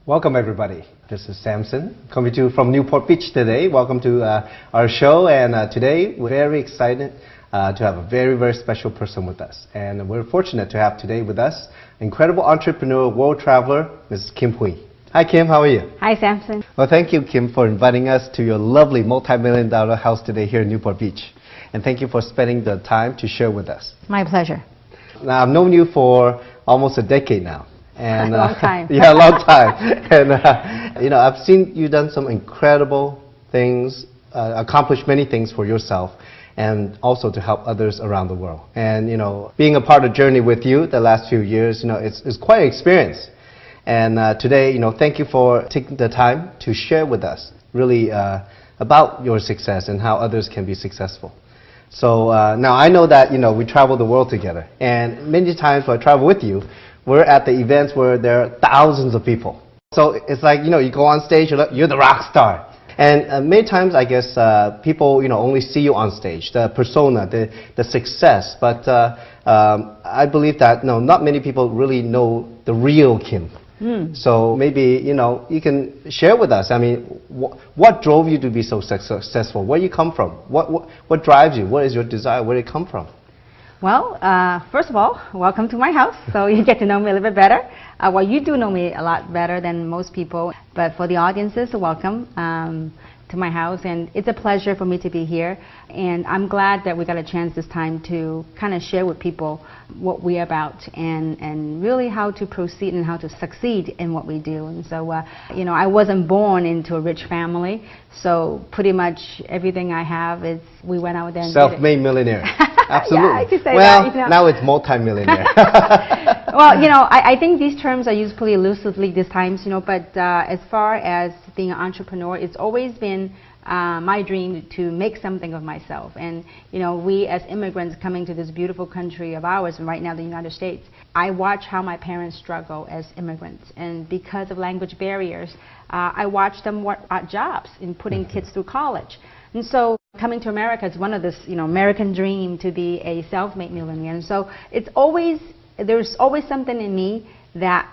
Welcome everybody. This is Samson coming to you from Newport Beach today. Welcome to our show, and today we're very excited to have a very special person with us. And we're fortunate to have today with us incredible entrepreneur, world traveler, Mrs. Kim Hui. Hi Kim, how are you? Hi Samson. Well, thank you Kim for inviting us to your lovely multi-million-dollar house today here in Newport Beach. And thank you for spending the time to share with us. My pleasure. Now I've known you for almost a decade now. And, a long time. Yeah, a long time. And you know, I've seen you done some incredible things, accomplished many things for yourself, and also to help others around the world. And you know, being a part of the journey with you the last few years, you know, it's quite an experience. And today, you know, thank you for taking the time to share with us really about your success and how others can be successful. So now I know that, you know, we travel the world together, and many times when I travel with you, we're at the events where there are thousands of people. So it's like, you know, you go on stage, you're the rock star. And many times, I guess, people, you know, only see you on stage, the persona, the success. But I believe that, no, not many people really know the real Kim. So maybe, you know, you can share with us, I mean, what drove you to be so successful? Where you come from? What drives you? What is your desire? Where did it come from? Well, first of all, welcome to my house, so you get to know me a little bit better. Well, you do know me a lot better than most people, but for the audiences, welcome to my house, and it's a pleasure for me to be here. And I'm glad that we got a chance this time to kind of share with people what we're about and really how to proceed and how to succeed in what we do. And so, you know, I wasn't born into a rich family, so pretty much everything I have is we went out there and self-made millionaire. Absolutely. Yeah, I could say well, that, you know. Now it's multi-millionaire. Well, you know, I think these terms are used pretty loosely these times, you know, but as far as being an entrepreneur, it's always been my dream to make something of myself. And, you know, we as immigrants coming to this beautiful country of ours, and right now the United States, I watch how my parents struggle as immigrants. And because of language barriers, I watch them work at jobs in putting kids through college. And so coming to America is one of this, you know, American dream to be a self-made millionaire. And so it's always, there's always something in me that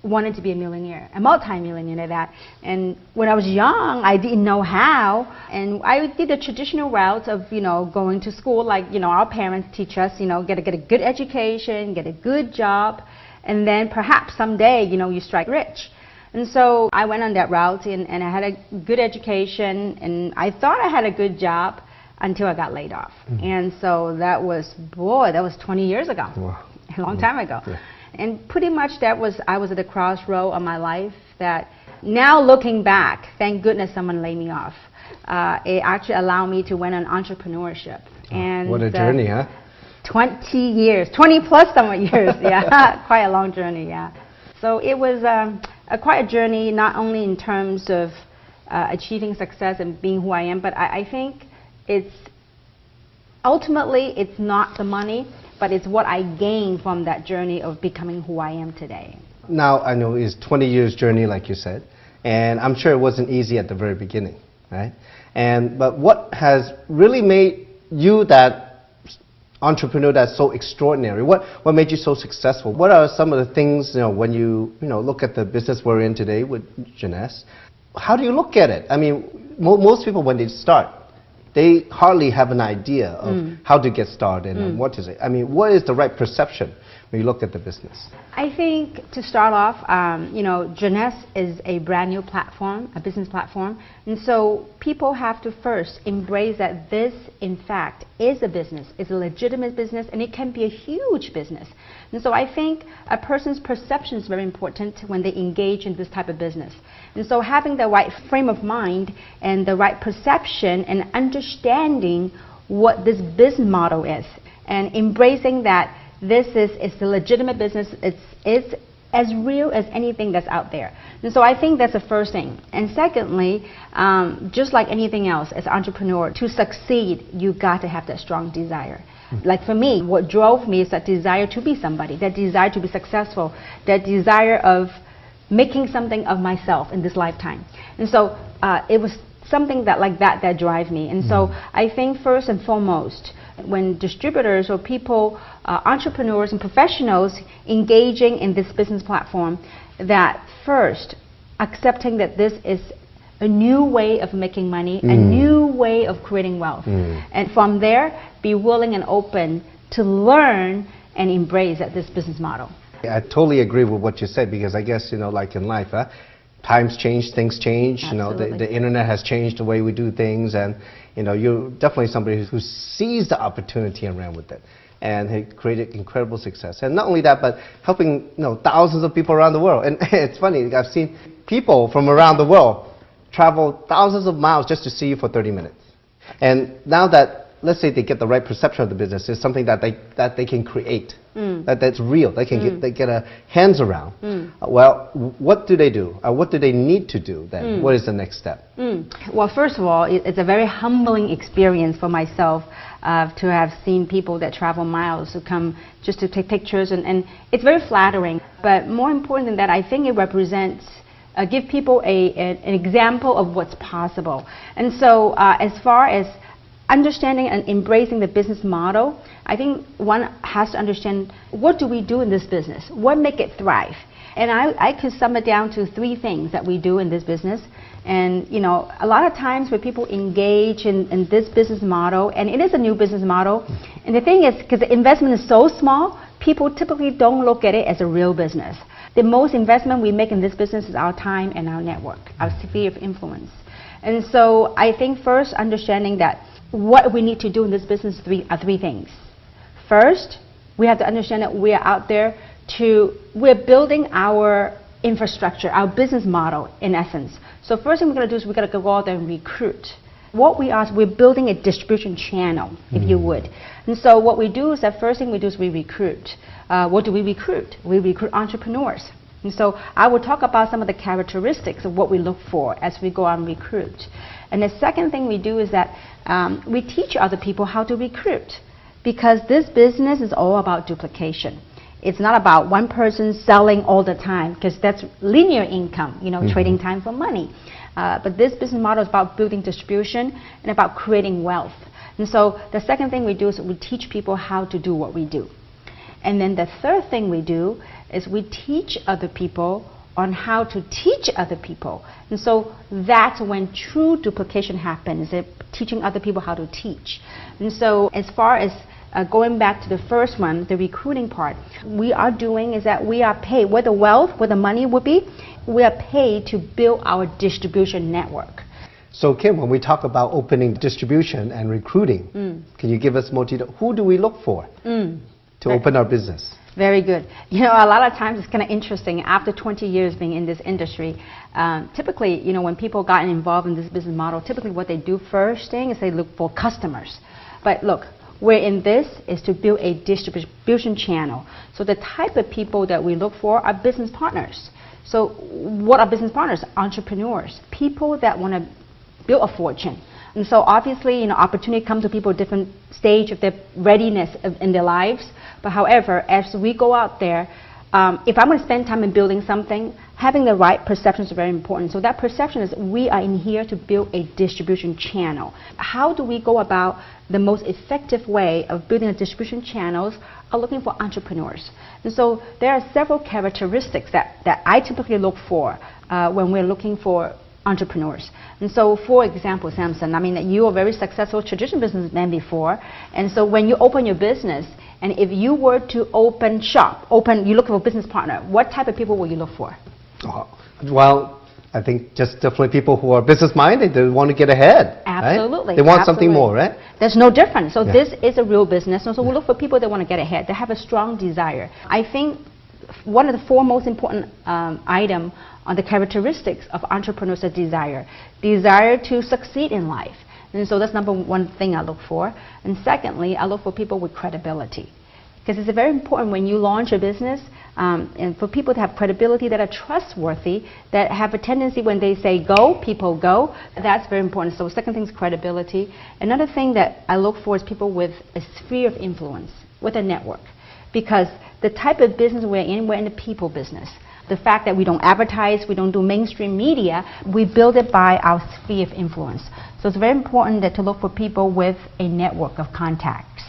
wanted to be a millionaire, a multi-millionaire that. And when I was young, I didn't know how. And I did the traditional route of, you know, going to school like, you know, our parents teach us, you know, get a good education, get a good job, and then perhaps someday, you know, you strike rich. And so I went on that route, and I had a good education, and I thought I had a good job until I got laid off. And so that was, boy, that was 20 years ago, a long time ago. Yeah. And pretty much I was at the crossroad of my life that now looking back, thank goodness someone laid me off. It actually allowed me to went on entrepreneurship. And what a journey, huh? 20 years, 20 plus some years, yeah, quite a long journey, yeah. So it was quite a journey, not only in terms of achieving success and being who I am, but I think it's ultimately it's not the money, but it's what I gained from that journey of becoming who I am today. Now I know it's 20 years journey, like you said, and I'm sure it wasn't easy at the very beginning, right? But what has really made you that entrepreneur that's so extraordinary? What made you so successful? What are some of the things, you know, when you look at the business we're in today with Jeunesse? How do you look at it? I mean, most people when they start, they hardly have an idea of how to get started and what is it. I mean, what is the right perception when you look at the business? I think to start off, you know, Jeunesse is a brand new platform, a business platform, and so people have to first embrace that this, in fact, is a business, is a legitimate business, and it can be a huge business. And so I think a person's perception is very important when they engage in this type of business. And so having the right frame of mind and the right perception and understanding what this business model is, and embracing that this is a legitimate business, it's as real as anything that's out there. And so I think that's the first thing. And secondly, just like anything else, as an entrepreneur, to succeed, you got to have that strong desire. Like for me, what drove me is that desire to be somebody, that desire to be successful, that desire of making something of myself in this lifetime. And so it was something that drives me. And so I think first and foremost, when distributors or people, entrepreneurs and professionals engaging in this business platform, that first accepting that this is a new way of making money, a new way of creating wealth. And from there, be willing and open to learn and embrace this business model. I totally agree with what you said, because I guess, like in life, times change, things change. Absolutely. The internet has changed the way we do things, and you're definitely somebody who sees the opportunity and ran with it, and has created incredible success. And not only that, but helping thousands of people around the world. And it's funny, I've seen people from around the world travel thousands of miles just to see you for 30 minutes. And now that, let's say they get the right perception of the business, it's something that they can create, that's real, they can get their hands around. Well, what do they do? What do they need to do then? What is the next step? Well, first of all, it's a very humbling experience for myself to have seen people that travel miles to come just to take pictures, and it's very flattering. But more important than that, I think it represents give people an example of what's possible. And so as far as understanding and embracing the business model, I think one has to understand, what do we do in this business? What make it thrive? And I could sum it down to 3 things that we do in this business. And a lot of times when people engage in this business model, and it is a new business model, and the thing is, because the investment is so small, people typically don't look at it as a real business. The most investment we make in this business is our time and our network, our sphere of influence. And so I think first understanding that what we need to do in this business are 3 things. First, we have to understand that we are out there we're building our infrastructure, our business model in essence. So first thing we're going to do is we're going to go out there and recruit. What we are is we're building a distribution channel, if you would. And so what we do is that first thing we do is we recruit. What do we recruit? We recruit entrepreneurs. And so I will talk about some of the characteristics of what we look for as we go out and recruit. And the second thing we do is that we teach other people how to recruit, because this business is all about duplication. It's not about one person selling all the time, because that's linear income, trading time for money. But this business model is about building distribution and about creating wealth. And so the second thing we do is we teach people how to do what we do. And then the third thing we do is we teach other people on how to teach other people. And so that's when true duplication happens, teaching other people how to teach. And so as far as going back to the first one, the recruiting part, we are doing is that we are paid, where the wealth, where the money would be, we are paid to build our distribution network. So Kim, when we talk about opening distribution and recruiting, can you give us more detail? Who do we look for to open our business? Very good. A lot of times it's kind of interesting. After 20 years being in this industry, typically, when people got involved in this business model, typically what they do first thing is they look for customers. But look, we're in this is to build a distribution channel. So the type of people that we look for are business partners. So what are business partners? Entrepreneurs, people that want to build a fortune. And so obviously, opportunity comes to people at different stage of their readiness in their lives. But however, as we go out there, if I'm going to spend time in building something, having the right perception is very important. So that perception is we are in here to build a distribution channel. How do we go about the most effective way of building a distribution channels are looking for entrepreneurs. And so there are several characteristics that I typically look for when we're looking for entrepreneurs. And so, for example, Samson, you were a very successful traditional businessman before, and so when you open your business, and if you were to you look for a business partner, what type of people will you look for? Well, I think just definitely people who are business-minded, they want to get ahead. Absolutely. Right? They want something more, right? There's no difference. So this is a real business, and so we look for people that want to get ahead. They have a strong desire. I think one of the 4 most important items on the characteristics of entrepreneurs is desire to succeed in life. And so that's number 1 thing I look for. And secondly, I look for people with credibility. Because it's very important when you launch a business, and for people to have credibility, that are trustworthy, that have a tendency when they say go, people go. That's very important. So second thing is credibility. Another thing that I look for is people with a sphere of influence, with a network. Because the type of business we're in the people business. The fact that we don't advertise, we don't do mainstream media, we build it by our sphere of influence. So it's very important to look for people with a network of contacts.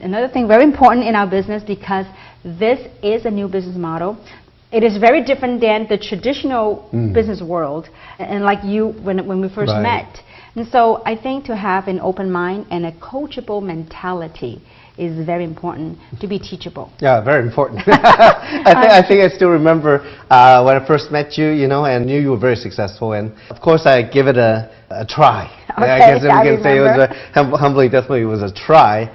Another thing very important in our business, because this is a new business model, It is very different than the traditional business world, and like you when we first met. And so I think to have an open mind and a coachable mentality is very important, to be teachable. Yeah, very important. I think I still remember when I first met you, you know, and knew you were very successful, and of course I give it a try. Okay, I guess we can say it was humbly, definitely it was a try.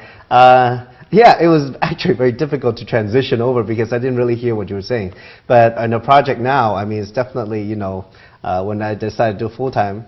Yeah, it was actually very difficult to transition over because I didn't really hear what you were saying. But in a project now, I mean, it's definitely, you know, when I decided to do full-time,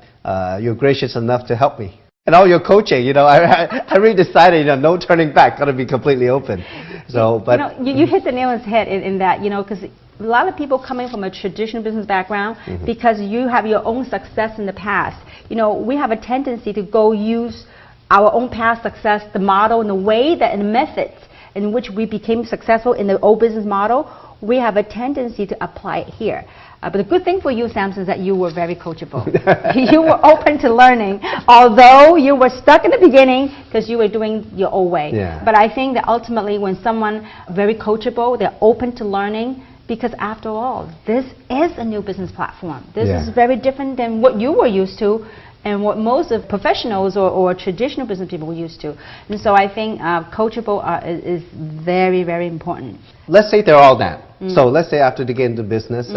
you're gracious enough to help me. And all your coaching, you know, I really decided, you know, no turning back, got to be completely open. So, but you know, you hit the nail on the head in that, you know, because a lot of people coming from a traditional business background, because you have your own success in the past, you know, we have a tendency to go use our own past success, the model and the way that and the methods in which we became successful in the old business model, we have a tendency to apply it here. But the good thing for you, Samson, is that you were very coachable. You were open to learning, although you were stuck in the beginning because you were doing your old way. Yeah. But I think that ultimately when someone very coachable, they're open to learning, because after all, this is a new business platform. This is very different than what you were used to and what most of professionals or traditional business people were used to. And so I think coachable is very, very important. Let's say they're all that. So let's say after they get into business,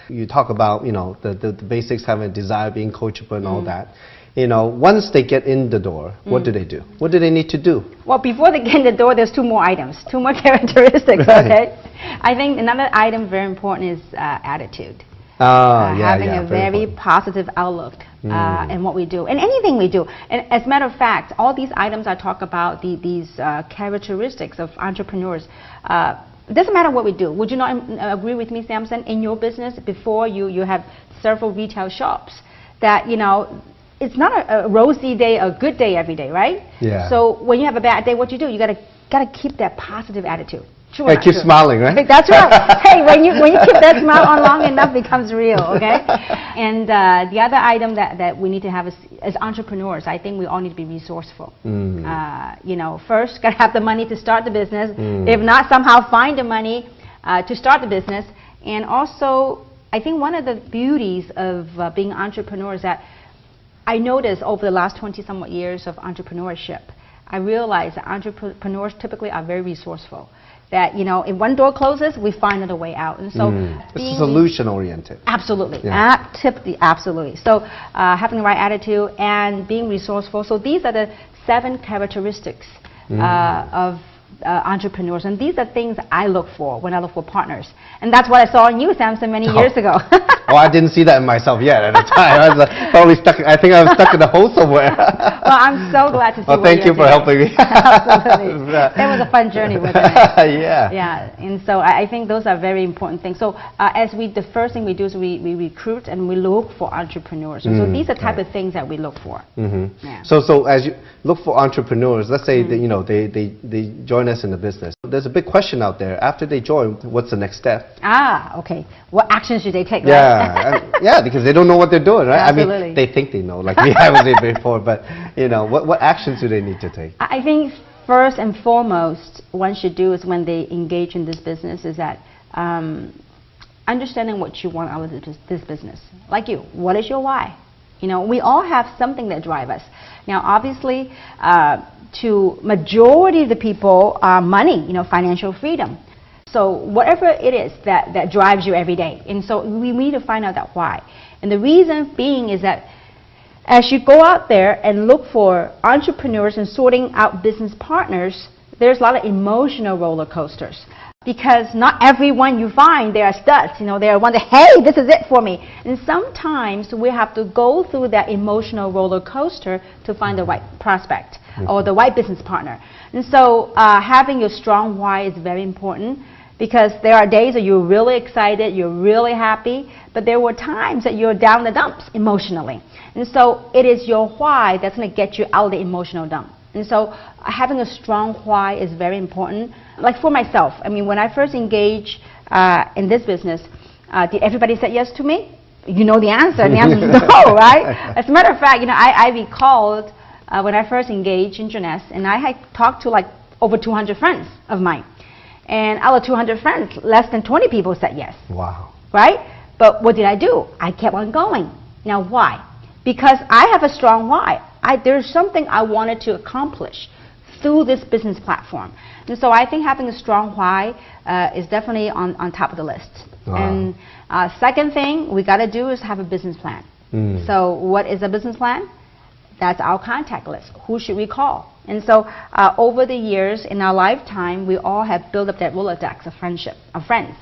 you talk about, you know, the basics, having a desire, being coachable and all that. You know, once they get in the door, what do they do? What do they need to do? Well, before they get in the door, there's two more items, two more characteristics, okay? I think another item very important is attitude. Having a very positive outlook in what we do and anything we do. And as a matter of fact, all these items I talk about, these characteristics of entrepreneurs, it doesn't matter what we do. Would you not agree with me, Samson, in your business, before you have several retail shops, that, you know, it's not a rosy day, a good day every day, right? Yeah. So when you have a bad day, what you do? You gotta keep that positive attitude. True, keep smiling, right? That's right. Hey, when you keep that smile on long enough, it becomes real, okay? And the other item that we need to have is, as entrepreneurs, I think we all need to be resourceful. You know, first, got to have the money to start the business. If not, somehow find the money to start the business. And also, I think one of the beauties of being an entrepreneur is that I noticed over the last 20-somewhat years of entrepreneurship, I realized that entrepreneurs typically are very resourceful. That, you know, if one door closes, we find another way out. And so it's solution oriented. Absolutely. Absolutely. So having the right attitude and being resourceful. So these are the 7 characteristics of entrepreneurs, and these are things I look for when I look for partners, and that's what I saw in you, Samson, many years ago. Oh, I didn't see that in myself yet at the time. I was probably stuck. I think I was stuck in a hole somewhere. Well, I'm so glad to see. Well, thank you for helping me. Absolutely, it was a fun journey with it. Yeah. Yeah, and so I think those are very important things. So the first thing we do is we recruit and we look for entrepreneurs. And so these are the type of things that we look for. Yeah. So as you look for entrepreneurs, let's say that, you know, they join us in the business. There's a big question out there. After they join, what's the next step? Okay. What actions should they take? Yeah, right? yeah, because they don't know what they're doing, right? Absolutely. I mean, they think they know, like we haven't said before, but, you know, what actions do they need to take? I think first and foremost, one should do is when they engage in this business is that understanding what you want out of this business. Like you, what is your why? You know, we all have something that drives us. Now, obviously, to majority of the people, money, you know, financial freedom. So whatever it is that drives you every day. And so we need to find out that why. And the reason being is that as you go out there and look for entrepreneurs and sorting out business partners, there's a lot of emotional roller coasters. Because not everyone you find, they are studs. You know, they are one that, hey, this is it for me. And sometimes we have to go through that emotional roller coaster to find the right prospect or the right business partner. And so having a strong why is very important, because there are days that you're really excited, you're really happy, but there were times that you're down the dumps emotionally. And so it is your why that's going to get you out of the emotional dump. And so having a strong why is very important. Like for myself, I mean, when I first engaged in this business, did everybody say yes to me? You know the answer, and the answer is no, right? As a matter of fact, you know, I recalled when I first engaged in Jeunesse, and I had talked to like over 200 friends of mine. And out of 200 friends, less than 20 people said yes. Wow. Right? But what did I do? I kept on going. Now why? Because I have a strong why. There's something I wanted to accomplish through this business platform. And so I think having a strong why is definitely on top of the list. Wow. And second thing we got to do is have a business plan. So what is a business plan? That's our contact list. Who should we call? And so over the years in our lifetime, we all have built up that Rolodex of friendship, of friends.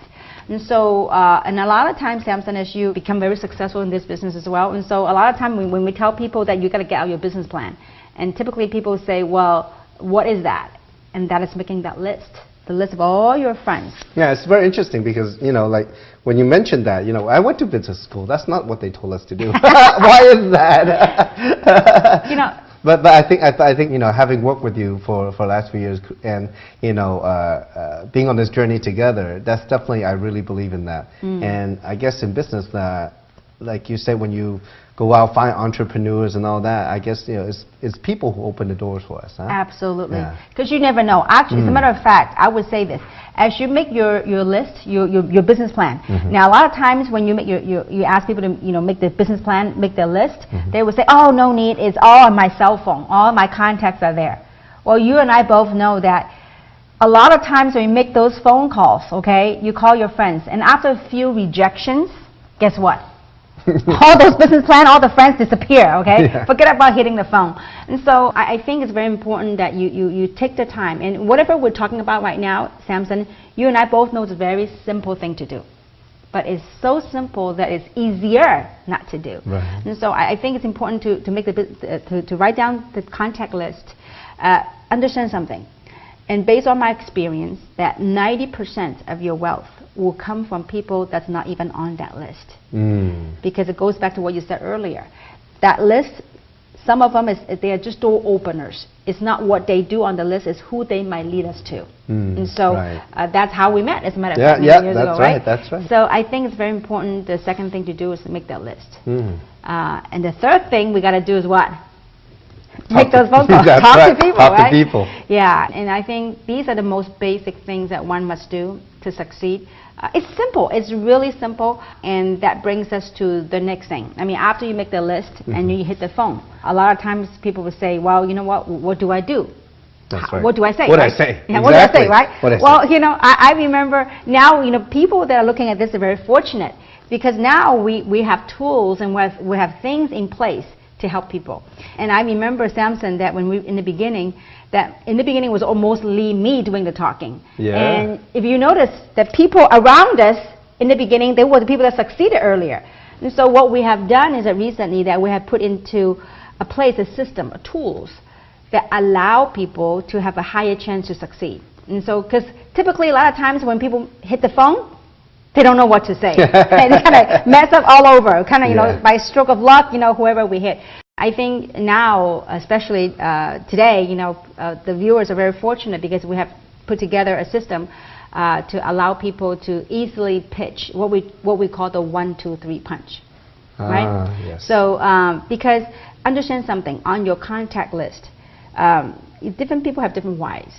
And so, and a lot of times, Samson, as you become very successful in this business as well, and so a lot of times when we tell people that you got to get out your business plan, and typically people say, well, what is that? And that is making that list, the list of all your friends. Yeah, it's very interesting because, you know, like when you mentioned that, you know, I went to business school. That's not what they told us to do. Why is that? You know. But I think you know, having worked with you for the last few years and you know being on this journey together, that's definitely, I really believe in that. And I guess in business that, like you said, when you go out find entrepreneurs and all that, I guess, you know, it's people who open the doors for us. Huh? Absolutely, because you never know. Actually, as a matter of fact, I would say this: as you make your list, your business plan. Now, a lot of times when you make you ask people to, you know, make the business plan, make their list, they would say, "Oh, no need. It's all on my cell phone. All my contacts are there." Well, you and I both know that a lot of times when you make those phone calls, okay, you call your friends, and after a few rejections, guess what? All those business plans, all the friends disappear, okay? Yeah. Forget about hitting the phone. And so I think it's very important that you take the time. And whatever we're talking about right now, Samson, you and I both know it's a very simple thing to do. But it's so simple that it's easier not to do. Right. And so I think it's important to make to write down the contact list, understand something. And based on my experience, that 90% of your wealth will come from people that's not even on that list. Because it goes back to what you said earlier. That list, some of them, they are just door openers. It's not what they do on the list, it's who they might lead us to. And so that's how we met, as a matter of fact, many years ago, right? That's right. So I think it's very important. The second thing to do is to make that list. And the third thing we got to do is what? Make those phone calls. Talk to people, right? Talk to people. Yeah, and I think these are the most basic things that one must do to succeed. It's simple. It's really simple, and that brings us to the next thing. I mean, after you make the list and you hit the phone, a lot of times people will say, well, you know what do I do? That's right. What do I say? What do I say? Yeah, what do I say, right? Well, you know, I remember now, you know, people that are looking at this are very fortunate because now we have tools and we have things in place to help people. And I remember, Samson, that when in the beginning it was mostly me doing the talking. Yeah. And if you notice that people around us in the beginning, they were the people that succeeded earlier. And so what we have done is that recently that we have put into a place, a system, tools that allow people to have a higher chance to succeed. And so, because typically a lot of times when people hit the phone, they don't know what to say. And they kind of mess up all over, kind of, you know, by stroke of luck, you know, whoever we hit. I think now, especially today, you know, the viewers are very fortunate because we have put together a system to allow people to easily pitch what we call the 1, 2, 3 punch, right? Yes. So because understand something, on your contact list, different people have different whys.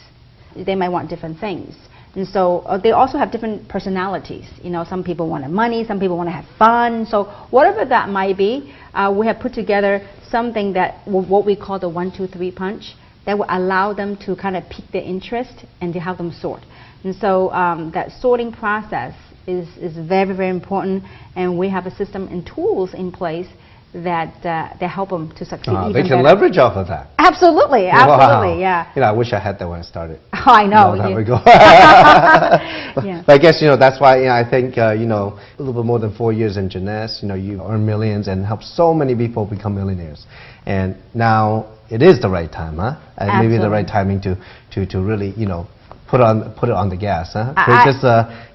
They might want different things. And so they also have different personalities. You know, some people want money, some people want to have fun. So whatever that might be, we have put together something that what we call the 1, 2, 3 punch that will allow them to kind of pique their interest and to help them sort. And so that sorting process is very, very important. And we have a system and tools in place that help them to succeed even they can better. leverage off of that. Absolutely, absolutely, yeah. You know, I wish I had that when I started. Oh, I know. A long time ago. Yeah. But I guess, you know, that's why, you know, I think, you know, a little bit more than 4 years in Jeunesse, you know, you earn millions and help so many people become millionaires. And now it is the right time, huh? And maybe the right timing to really, you know, put it on the gas, huh? Create this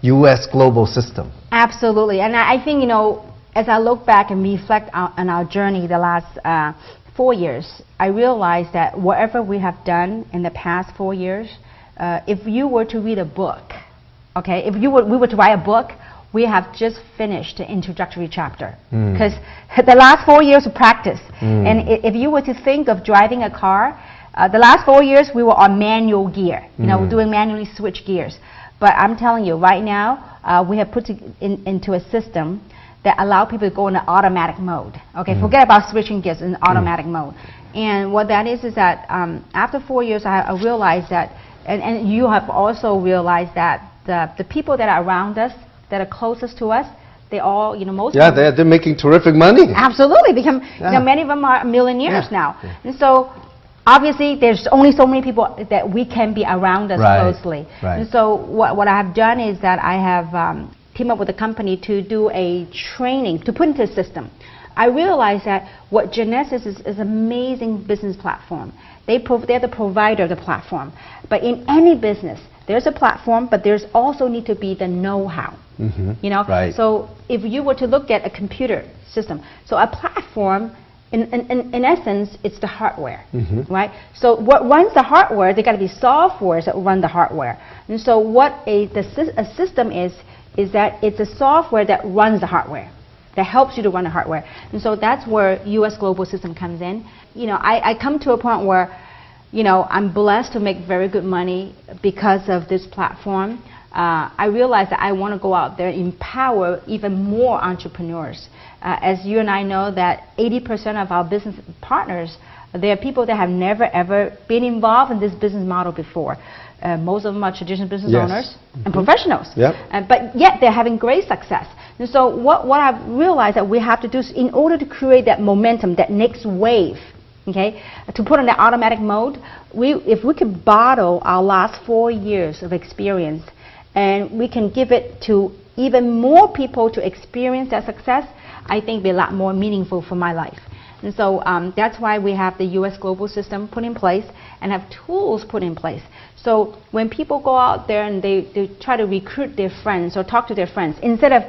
U.S. global system. Absolutely, and I think, you know, as I look back and reflect on our journey the last 4 years, I realized that whatever we have done in the past 4 years, if you were to read a book, okay, if we were to write a book, we have just finished the introductory chapter. Because the last 4 years of practice, and if you were to think of driving a car, the last 4 years we were on manual gear, you know, doing manually switch gears. But I'm telling you, right now, we have put into a system that allow people to go in an automatic mode. Okay, forget about switching gears in automatic mode. And what that is that after 4 years, I realized that, and you have also realized that the people that are around us, that are closest to us, they all, most of them, they're making terrific money. Absolutely, many of them are millionaires now. And so, obviously, there's only so many people that we can be around us closely. And so, what I have done is that I have teamed up with a company to do a training, to put into a system. I realized that what Genesis is an amazing business platform. They're the provider of the platform. But in any business, there's a platform, but there's also need to be the know-how. So if you were to look at a computer system, so a platform, in essence, it's the hardware, right? So what runs the hardware, there got to be softwares that run the hardware. And so what a system is that it's a software that runs the hardware, that helps you to run the hardware. And so that's where U.S. Global System comes in. I come to a point where, I'm blessed to make very good money because of this platform. I realize that I want to go out there and empower even more entrepreneurs. As you and I know that 80% of our business partners, they are people that have never ever been involved in this business model before. Most of them are traditional business owners and professionals. But yet they're having great success. And so what I've realized that we have to do is, in order to create that momentum, that next wave, okay, to put in the automatic mode, if we could bottle our last 4 years of experience and we can give it to even more people to experience that success, I think it'll be a lot more meaningful for my life. And so that's why we have the U.S. Global System put in place and have tools put in place. So when people go out there and they try to recruit their friends or talk to their friends, instead of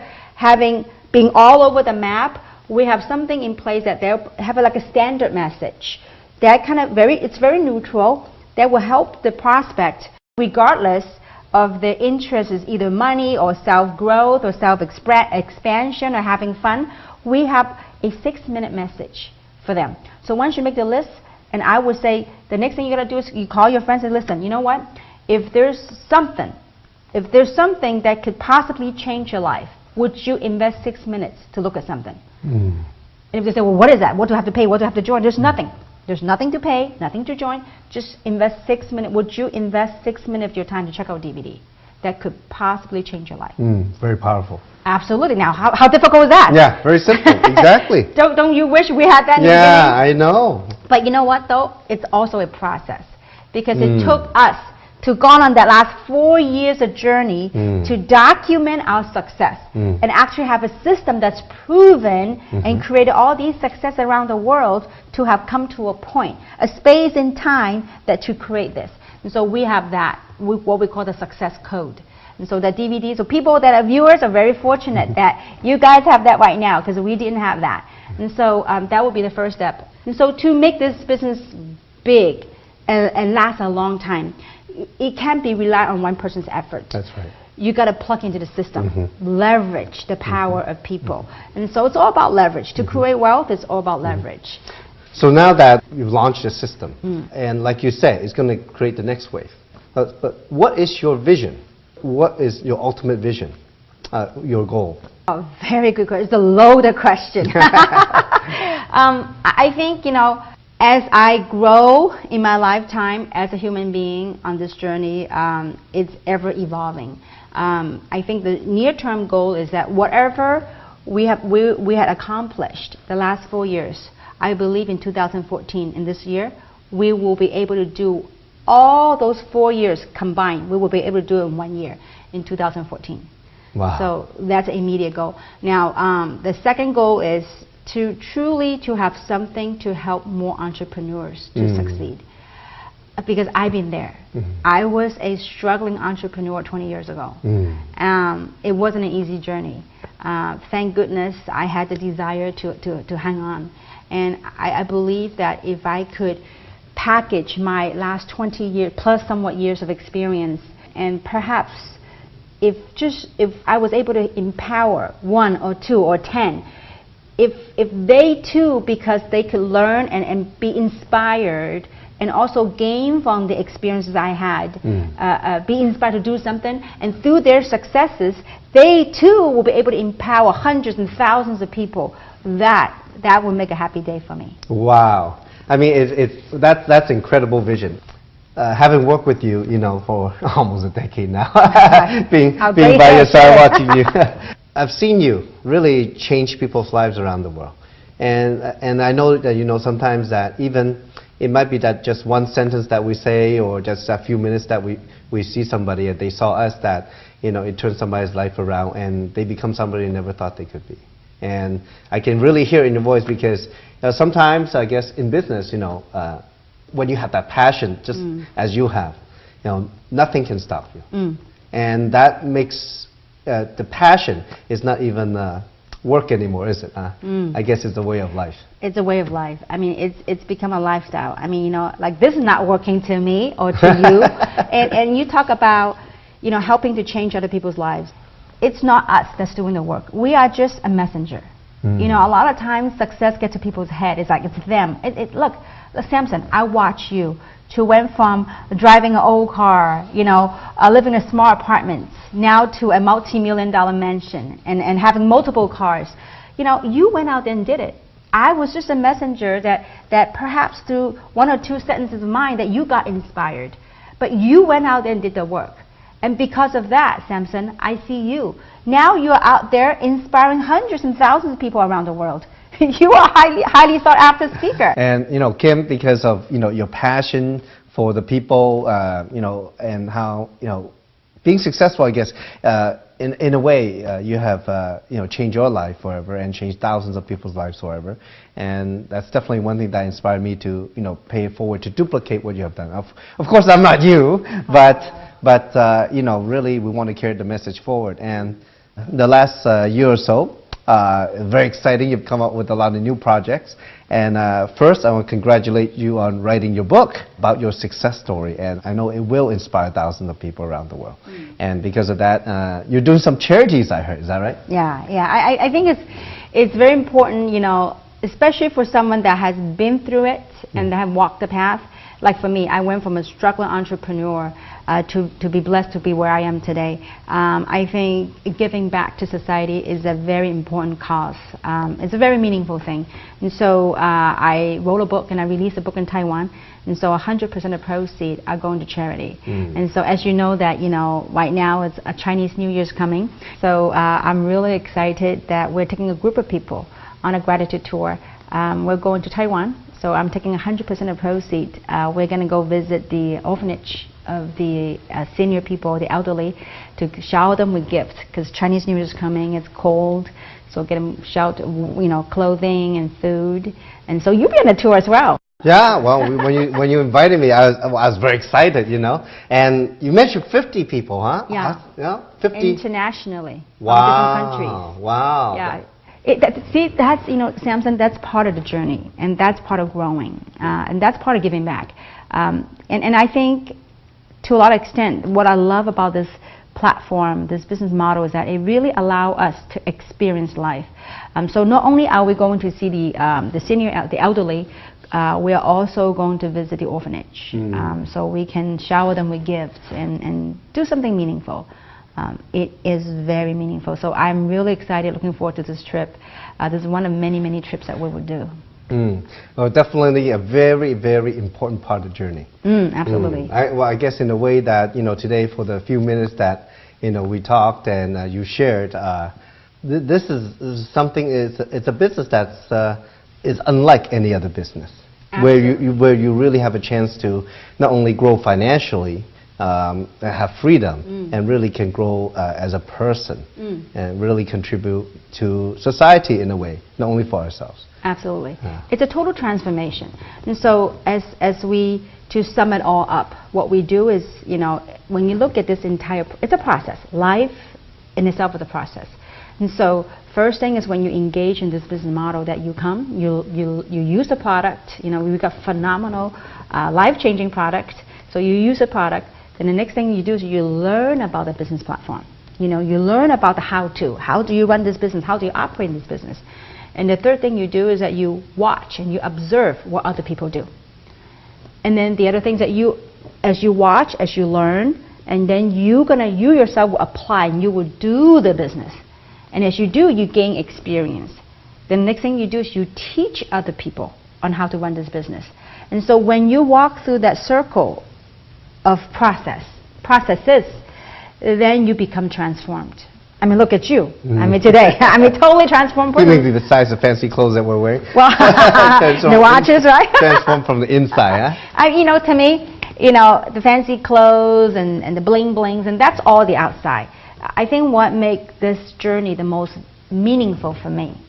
being all over the map, we have something in place that they'll have like a standard message. That it's very neutral, that will help the prospect regardless of their interests, is either money or self-growth or self-expansion or having fun. We have a 6-minute message for them. So once you make the list, and I would say the next thing you got to do is you call your friends and listen, you know what? If there's something that could possibly change your life, would you invest 6 minutes to look at something? And if they say, well, what is that? What do I have to pay? What do I have to join? There's nothing. There's nothing to pay, nothing to join. Just invest 6 minutes. Would you invest 6 minutes of your time to check out DVD that could possibly change your life? Very powerful. Absolutely. Now, how difficult is that? Yeah, very simple. Exactly. Don't you wish we had that in the beginning? Yeah, I know. But you know what, though? It's also a process. Because it took us to go on that last 4 years of journey to document our success and actually have a system that's proven and created all these success around the world to have come to a point, a space in time that to create this. And so we have that, what we call the success code. And so the DVD, so people that are viewers are very fortunate that you guys have that right now, because we didn't have that. And so that would be the first step. And so to make this business big and last a long time, it can't be relied on one person's effort. That's right. You got to plug into the system, leverage the power of people. And so it's all about leverage. To create wealth, it's all about leverage. So now that you've launched a system, and like you said, it's going to create the next wave. But what is your vision? What is your ultimate vision, your goal? Oh, very good question. It's a loaded question. I think, as I grow in my lifetime as a human being on this journey, it's ever evolving. I think the near-term goal is that whatever we had accomplished the last 4 years, I believe in 2014, in this year, we will be able to do all those 4 years combined. We will be able to do it in 1 year, in 2014. Wow. So that's an immediate goal. Now, the second goal is to truly have something to help more entrepreneurs to succeed. Because I've been there. I was a struggling entrepreneur 20 years ago. It wasn't an easy journey. Thank goodness I had the desire to hang on. And I believe that if I could package my last 20 years plus somewhat years of experience, and perhaps if I was able to empower 1 or 2 or 10, if they too, because they could learn and be inspired and also gain from the experiences I had, be inspired to do something, and through their successes, they too will be able to empower hundreds and thousands of people. That will make a happy day for me. Wow. I mean, that's incredible vision. Having worked with you, for almost a decade now, being by your side watching you, I've seen you really change people's lives around the world. And I know that, sometimes that even it might be that just one sentence that we say or just a few minutes that we see somebody and they saw us, that, it turns somebody's life around and they become somebody they never thought they could be. And I can really hear it in your voice because sometimes, I guess, in business, when you have that passion, just as you have, nothing can stop you. And that makes the passion is not even work anymore, is it? I guess it's a way of life. It's a way of life. I mean, it's become a lifestyle. I mean, like this is not working to me or to you. And you talk about, helping to change other people's lives. It's not us that's doing the work. We are just a messenger. A lot of times success gets to people's head. It's like it's them. Look, Samson, I watch you to went from driving an old car, living in small apartments, now to a multi-million-dollar mansion and having multiple cars. You went out and did it. I was just a messenger that perhaps through one or two sentences of mine that you got inspired. But you went out and did the work. And because of that, Samson, I see you. Now you're out there inspiring hundreds and thousands of people around the world. You are a highly sought after speaker. And Kim, because of your passion for the people, and how being successful, I guess, in a way, you have changed your life forever and changed thousands of people's lives forever. And that's definitely one thing that inspired me to pay it forward to duplicate what you have done. Of course, I'm not you, but really we want to carry the message forward. And the last year or so, very exciting. You've come up with a lot of new projects. And first, I want to congratulate you on writing your book about your success story. And I know it will inspire thousands of people around the world. And because of that, you're doing some charities, I heard. Is that right? Yeah. I think it's very important, especially for someone that has been through it and that have walked the path. Like for me, I went from a struggling entrepreneur to be blessed to be where I am today. I think giving back to society is a very important cause. It's a very meaningful thing. And so I wrote a book and I released a book in Taiwan. And so 100% of proceeds are going to charity. And so as you know that, right now it's a Chinese New Year's coming. So I'm really excited that we're taking a group of people on a gratitude tour. We're going to Taiwan. So I'm taking 100% of proceeds. We're going to go visit the orphanage of the senior people, the elderly, to shower them with gifts because Chinese New Year is coming. It's cold, so get them shelter, clothing and food. And so you'll be on the tour as well. Yeah, well, when you invited me, I was very excited, And you mentioned 50 people, huh? Yeah. 50 internationally. Wow. From different countries. Wow. Yeah. That's Samson. That's part of the journey, and that's part of growing, and that's part of giving back. And I think, to a lot of extent, what I love about this platform, this business model, is that it really allows us to experience life. So not only are we going to see the elderly, we are also going to visit the orphanage, so we can shower them with gifts and do something meaningful. It is very meaningful. So I'm really excited, looking forward to this trip. This is one of many, many trips that we would do. Well, definitely a very, very important part of the journey. Absolutely. I guess in a way that, today for the few minutes that, we talked and you shared, this is something, it's a business that's is unlike any other business. Absolutely. Where you really have a chance to not only grow financially, have freedom and really can grow as a person and really contribute to society in a way, not only for ourselves. Absolutely. Yeah. It's a total transformation. And so as we, to sum it all up, what we do is, when you look at this entire, it's a process. Life in itself is a process. And so first thing is when you engage in this business model that you use the product, we've got phenomenal, life-changing product. So you use the product. And the next thing you do is you learn about the business platform. You learn about the how-to. How do you run this business? How do you operate in this business? And the third thing you do is that you watch and you observe what other people do. And then the other things that as you watch, as you learn, and then you yourself will apply and you will do the business. And as you do, you gain experience. The next thing you do is you teach other people on how to run this business. And so when you walk through that circle of processes, then you become transformed. I mean, look at you. I mean, today. I mean, totally transformed. Maybe the size of fancy clothes that we're wearing. Well, the watches, right? Transformed from the inside, huh? You know, to me, you know, the fancy clothes and the bling blings, and that's all the outside. I think what makes this journey the most meaningful for me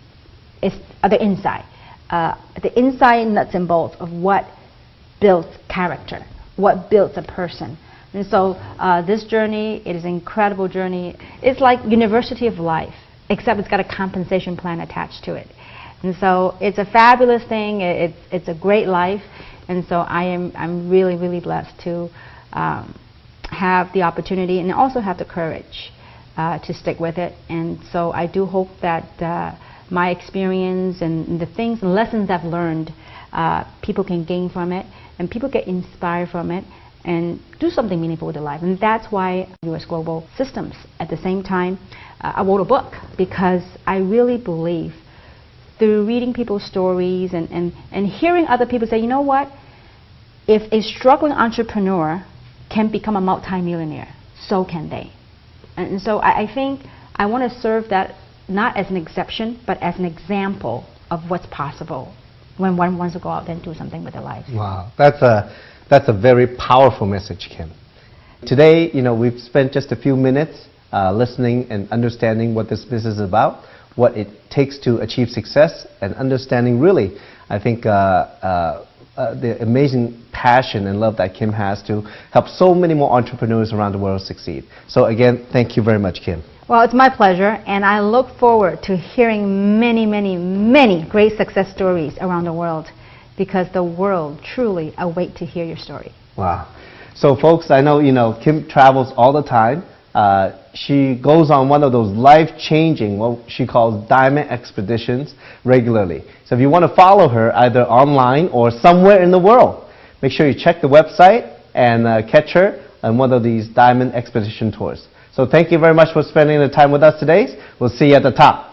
is the inside. The inside nuts and bolts of what builds character, what builds a person. And so this journey, it is an incredible journey. It's like University of Life, except it's got a compensation plan attached to it. And so it's a fabulous thing. It's a great life. And so I'm really, really blessed to have the opportunity and also have the courage to stick with it. And so I do hope that my experience and the things and lessons I've learned, people can gain from it, and people get inspired from it, and do something meaningful with their life. And that's why U.S. Global Systems. At the same time, I wrote a book because I really believe through reading people's stories and hearing other people say, you know what, if a struggling entrepreneur can become a multimillionaire, so can they. And so I think I want to serve that not as an exception, but as an example of what's possible when one wants to go out and do something with their life. Wow, that's a very powerful message, Kim. Today, you know, we've spent just a few minutes listening and understanding what this business is about, what it takes to achieve success, and understanding really, I think, the amazing passion and love that Kim has to help so many more entrepreneurs around the world succeed. So again, thank you very much, Kim. Well, it's my pleasure, and I look forward to hearing many, many, many great success stories around the world, because the world truly awaits to hear your story. Wow. So folks, I know, you know, Kim travels all the time. She goes on one of those life-changing, what she calls diamond expeditions regularly. So if you want to follow her either online or somewhere in the world, make sure you check the website and catch her on one of these diamond expedition tours. So thank you very much for spending the time with us today. We'll see you at the top.